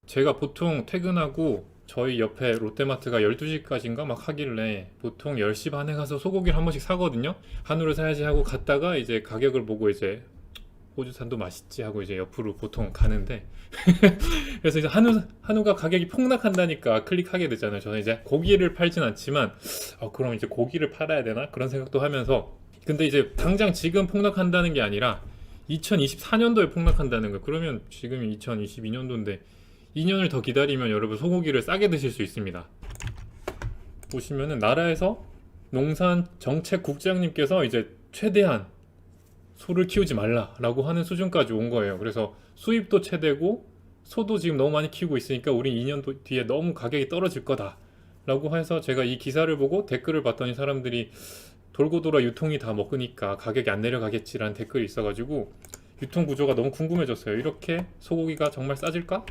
제가 보통 퇴근하고 저희 옆에 롯데마트가 12시까지인가 막 하길래 보통 10시 반에 가서 소고기를 한 번씩 사거든요. 한우를 사야지 하고 갔다가 이제 가격을 보고 이제 호주산도 맛있지 하고 이제 옆으로 보통 가는데 그래서 이제 한우가 가격이 폭락한다니까 클릭하게 되잖아요. 저는 이제 고기를 팔진 않지만 그럼 이제 고기를 팔아야 되나 그런 생각도 하면서, 근데 이제 당장 지금 폭락한다는 게 아니라 2024년도에 폭락한다는 거. 그러면 지금이 2022년도인데 2년을 더 기다리면 여러분 소고기를 싸게 드실 수 있습니다. 보시면은 나라에서 농산 정책 국장님께서 이제 최대한 소를 키우지 말라라고 하는 수준까지 온 거예요. 그래서 수입도 최대고 소도 지금 너무 많이 키우고 있으니까 우리 2년 뒤에 너무 가격이 떨어질 거다 라고 해서, 제가 이 기사를 보고 댓글을 봤더니 사람들이 돌고 돌아 유통이 다 먹으니까 가격이 안 내려가겠지라는 댓글이 있어가지고 유통 구조가 너무 궁금해졌어요. 이렇게 소고기가 정말 싸질까?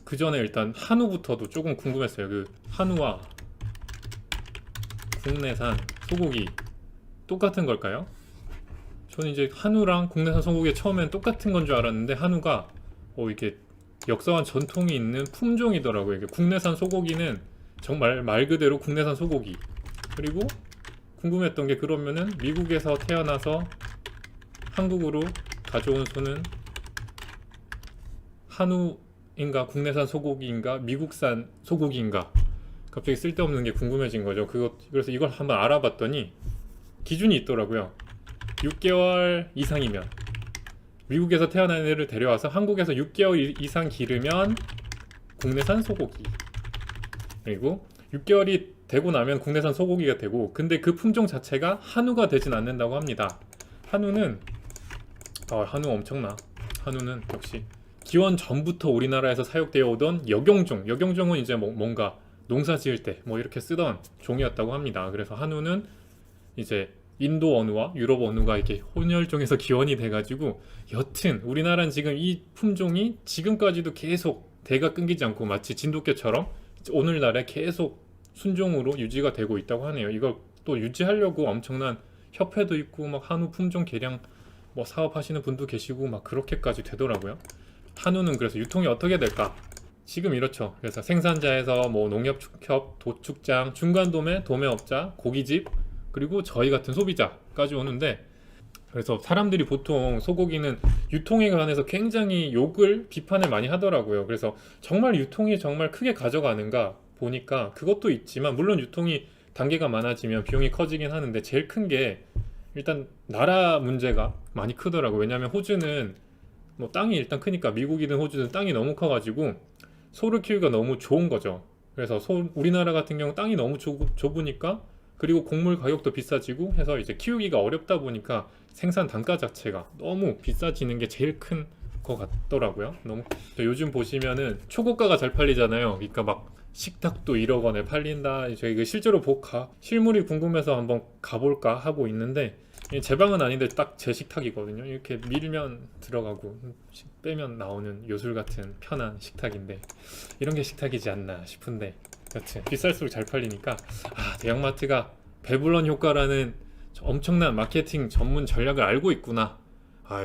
그 전에 일단 한우부터도 조금 궁금했어요. 그 한우와 국내산 소고기 똑같은 걸까요? 저는 이제 한우랑 국내산 소고기 처음엔 똑같은 건 줄 알았는데 한우가 이게 역사와 전통이 있는 품종이더라고요. 이게 국내산 소고기는 정말 말 그대로 국내산 소고기. 그리고 궁금했던 게, 그러면은 미국에서 태어나서 한국으로 가져온 소는 한우인가 국내산 소고기인가 미국산 소고기인가, 갑자기 쓸데없는 게 궁금해진 거죠. 그래서 이걸 한번 알아봤더니 기준이 있더라고요. 6개월 이상이면, 미국에서 태어난 애를 데려와서 한국에서 6개월 이상 기르면 국내산 소고기, 그리고 6개월이 되고 나면 국내산 소고기가 되고, 근데 그 품종 자체가 한우가 되진 않는다고 합니다. 한우는 한우 엄청나. 한우는 역시 기원 전부터 우리나라에서 사육되어 오던 역용종은 이제 뭔가 농사 지을 때 이렇게 쓰던 종이었다고 합니다. 그래서 한우는 이제 인도 어느와 유럽 어느가 이렇게 혼혈종에서 기원이 돼가지고, 여튼 우리나라는 지금 이 품종이 지금까지도 계속 대가 끊기지 않고 마치 진돗개처럼 오늘날에 계속 순종으로 유지가 되고 있다고 하네요. 이걸 또 유지하려고 엄청난 협회도 있고 막 한우 품종 개량 사업하시는 분도 계시고 막 그렇게까지 되더라고요. 한우는 그래서 유통이 어떻게 될까? 지금 이렇죠. 그래서 생산자에서 농협축협, 도축장, 중간도매, 도매업자, 고깃집, 그리고 저희 같은 소비자까지 오는데, 그래서 사람들이 보통 소고기는 유통에 관해서 굉장히 비판을 많이 하더라고요. 그래서 정말 유통이 정말 크게 가져가는가 보니까 그것도 있지만, 물론 유통이 단계가 많아지면 비용이 커지긴 하는데 제일 큰 게 일단 나라 문제가 많이 크더라고요. 왜냐하면 호주는 땅이 일단 크니까, 미국이든 호주든 땅이 너무 커가지고 소를 키우기가 너무 좋은 거죠. 그래서 우리나라 같은 경우 땅이 너무 좁으니까, 그리고 곡물 가격도 비싸지고 해서 이제 키우기가 어렵다 보니까 생산 단가 자체가 너무 비싸지는 게 제일 큰 것 같더라고요. 너무 요즘 보시면은 초고가가 잘 팔리잖아요. 그러니까 막 식탁도 1억 원에 팔린다. 저희 실제로 실물이 궁금해서 한번 가볼까 하고 있는데, 제 방은 아닌데 딱 제 식탁이거든요. 이렇게 밀면 들어가고 빼면 나오는 요술 같은 편한 식탁인데, 이런 게 식탁이지 않나 싶은데, 여튼 비쌀수록 잘 팔리니까 대형마트가 배불런 효과라는 엄청난 마케팅 전문 전략을 알고 있구나.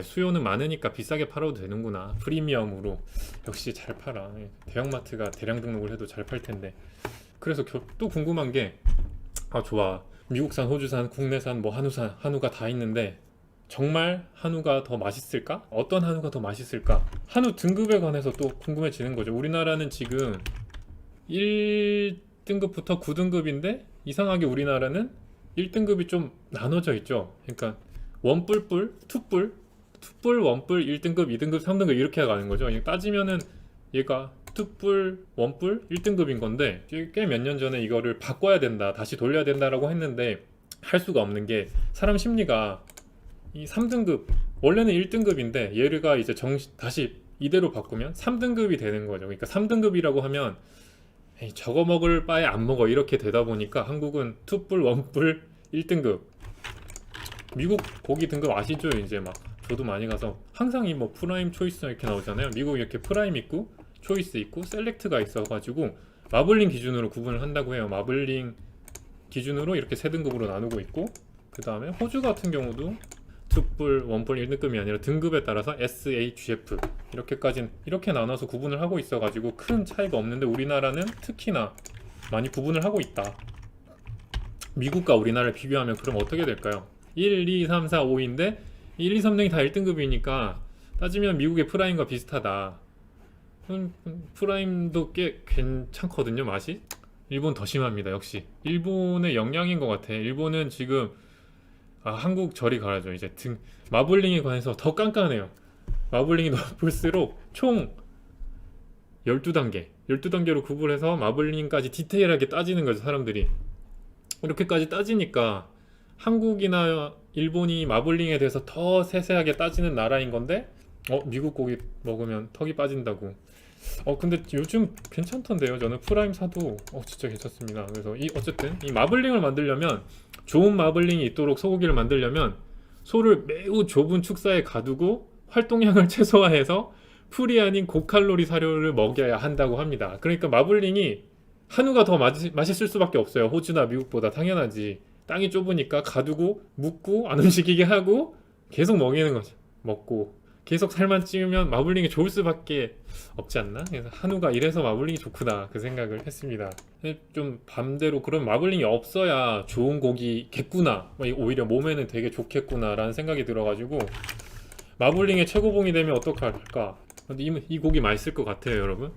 수요는 많으니까 비싸게 팔아도 되는구나. 프리미엄으로 역시 잘 팔아. 대형마트가 대량 등록을 해도 잘 팔 텐데. 그래서 또 궁금한 게, 좋아, 미국산, 호주산, 국내산, 한우가 다 있는데 정말 한우가 더 맛있을까? 어떤 한우가 더 맛있을까? 한우 등급에 관해서 또 궁금해지는 거죠. 우리나라는 지금 1등급부터 9등급인데 이상하게 우리나라는 1등급이 좀 나눠져 있죠. 그러니까 원뿔뿔, 투뿔, 원뿔, 1등급, 2등급, 3등급 이렇게 가는 거죠. 따지면은 얘가 투뿔, 원뿔, 1등급인 건데, 꽤 몇 년 전에 이거를 바꿔야 된다, 다시 돌려야 된다라고 했는데 할 수가 없는 게, 사람 심리가 이 3등급, 원래는 1등급인데 얘가 이제 다시 이대로 바꾸면 3등급이 되는 거죠. 그러니까 3등급이라고 하면 저거 먹을 바에 안 먹어 이렇게 되다 보니까 한국은 투뿔, 원뿔, 1등급. 미국 고기 등급 아시죠? 이제 저도 많이 가서 항상 프라임, 초이스 이렇게 나오잖아요. 미국 이렇게 프라임 있고 초이스 있고 셀렉트가 있어가지고 마블링 기준으로 구분을 한다고 해요. 마블링 기준으로 이렇게 세 등급으로 나누고 있고, 그 다음에 호주 같은 경우도 투뿔, 원뿔 1등급이 아니라 등급에 따라서 SHF 이렇게까지 이렇게 나눠서 구분을 하고 있어가지고 큰 차이가 없는데 우리나라는 특히나 많이 구분을 하고 있다. 미국과 우리나라를 비교하면 그럼 어떻게 될까요? 1, 2, 3, 4, 5인데 1, 2, 3등이 다 1등급이니까 따지면 미국의 프라임과 비슷하다. 프라임도 꽤 괜찮거든요, 맛이. 일본 더 심합니다. 역시 일본의 영향인 것 같아. 일본은 지금 한국 저리 가야죠. 이제 마블링에 관해서 더 깐깐해요. 마블링이 높을수록 총 12단계 12단계로 구분해서 마블링까지 디테일하게 따지는 거죠. 사람들이 이렇게까지 따지니까 한국이나 일본이 마블링에 대해서 더 세세하게 따지는 나라인 건데 미국 고기 먹으면 턱이 빠진다고. 근데 요즘 괜찮던데요. 저는 프라임 사도 진짜 괜찮습니다. 그래서 어쨌든 이 마블링을 만들려면, 좋은 마블링이 있도록 소고기를 만들려면 소를 매우 좁은 축사에 가두고 활동량을 최소화해서 풀이 아닌 고칼로리 사료를 먹여야 한다고 합니다. 그러니까 마블링이 한우가 더 맛있을 수밖에 없어요. 호주나 미국보다 당연하지. 땅이 좁으니까 가두고 묻고 안 움직이게 하고 계속 먹이는 거죠. 먹고 계속 살만 찌우면 마블링이 좋을 수밖에 없지 않나? 그래서 한우가 이래서 마블링이 좋구나 그 생각을 했습니다. 좀 반대로 그런 마블링이 없어야 좋은 고기겠구나, 오히려 몸에는 되게 좋겠구나 라는 생각이 들어가지고 마블링의 최고봉이 되면 어떡할까? 근데 이 고기 맛있을 것 같아요, 여러분.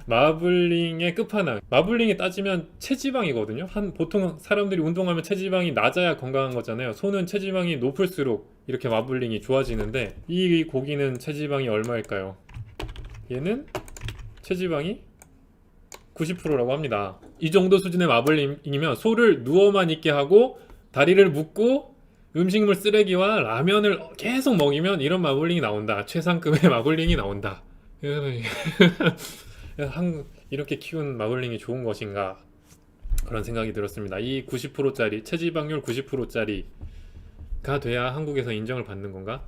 마블링의 끝판왕. 마블링이 따지면 체지방이거든요. 보통 사람들이 운동하면 체지방이 낮아야 건강한 거잖아요. 소는 체지방이 높을수록 이렇게 마블링이 좋아지는데 이 고기는 체지방이 얼마일까요? 얘는 체지방이 90%라고 합니다. 이 정도 수준의 마블링이면 소를 누워만 있게 하고 다리를 묶고 음식물 쓰레기와 라면을 계속 먹이면 이런 마블링이 나온다. 최상급의 마블링이 나온다. 이렇게 키운 마블링이 좋은 것인가, 그런 생각이 들었습니다. 이 90%짜리 체지방률 90%짜리가 돼야 한국에서 인정을 받는 건가?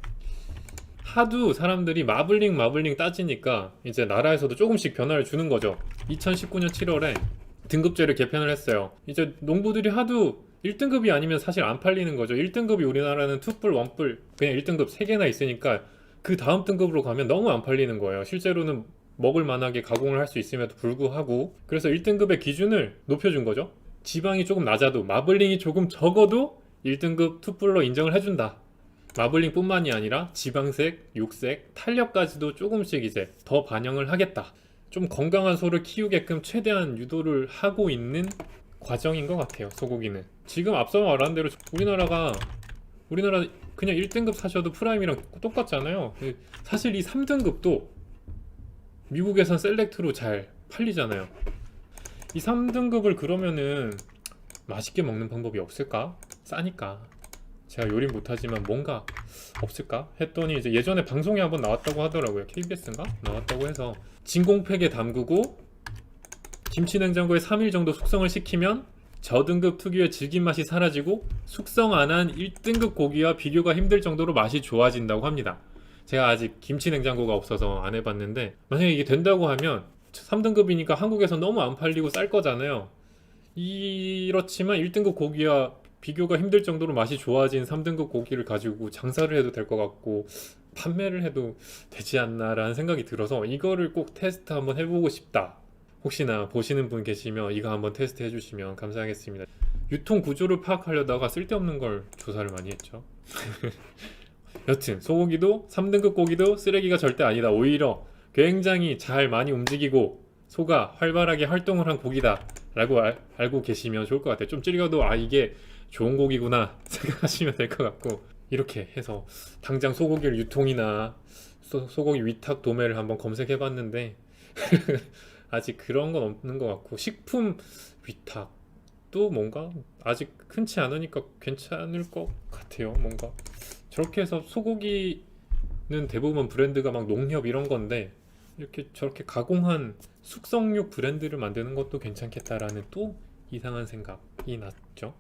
하도 사람들이 마블링 따지니까 이제 나라에서도 조금씩 변화를 주는 거죠. 2019년 7월에 등급제를 개편을 했어요. 이제 농부들이 하도 1등급이 아니면 사실 안 팔리는 거죠. 1등급이 우리나라는 투뿔, 원뿔 그냥 1등급 3개나 있으니까 그 다음 등급으로 가면 너무 안 팔리는 거예요. 실제로는 먹을 만하게 가공을 할 수 있음에도 불구하고. 그래서 1등급의 기준을 높여준 거죠. 지방이 조금 낮아도, 마블링이 조금 적어도 1등급 투뿔로 인정을 해준다. 마블링 뿐만이 아니라 지방색, 육색, 탄력까지도 조금씩 이제 더 반영을 하겠다. 좀 건강한 소를 키우게끔 최대한 유도를 하고 있는 과정인 것 같아요. 소고기는 지금 앞서 말한 대로 우리나라 그냥 1등급 사셔도 프라임이랑 똑같잖아요. 사실 이 3등급도 미국에선 셀렉트로 잘 팔리잖아요. 이 3등급을 그러면은 맛있게 먹는 방법이 없을까? 싸니까. 제가 요리 못하지만 뭔가 없을까? 했더니 이제 예전에 방송에 한번 나왔다고 하더라고요. KBS인가? 나왔다고 해서 진공팩에 담그고 김치 냉장고에 3일 정도 숙성을 시키면 저등급 특유의 질긴 맛이 사라지고 숙성 안 한 1등급 고기와 비교가 힘들 정도로 맛이 좋아진다고 합니다. 제가 아직 김치 냉장고가 없어서 안 해봤는데 만약에 이게 된다고 하면 3등급이니까 한국에서 너무 안 팔리고 쌀 거잖아요. 이렇지만 1등급 고기와 비교가 힘들 정도로 맛이 좋아진 3등급 고기를 가지고 장사를 해도 될 것 같고 판매를 해도 되지 않나 라는 생각이 들어서 이거를 꼭 테스트 한번 해보고 싶다. 혹시나 보시는 분 계시면 이거 한번 테스트 해주시면 감사하겠습니다. 유통 구조를 파악하려다가 쓸데없는 걸 조사를 많이 했죠. 여튼 소고기도 3등급 고기도 쓰레기가 절대 아니다. 오히려 굉장히 잘 많이 움직이고 소가 활발하게 활동을 한 고기다 라고 알고 계시면 좋을 것 같아요. 좀 찔겨도 이게 좋은 고기구나 생각하시면 될 것 같고, 이렇게 해서 당장 소고기를 유통이나 소고기 위탁 도매를 한번 검색해 봤는데 아직 그런 건 없는 것 같고, 식품 위탁도 뭔가 아직 흔치 않으니까 괜찮을 것 같아요. 뭔가 저렇게 해서 소고기는 대부분 브랜드가 막 농협 이런 건데 이렇게 저렇게 가공한 숙성육 브랜드를 만드는 것도 괜찮겠다라는 또 이상한 생각이 났죠.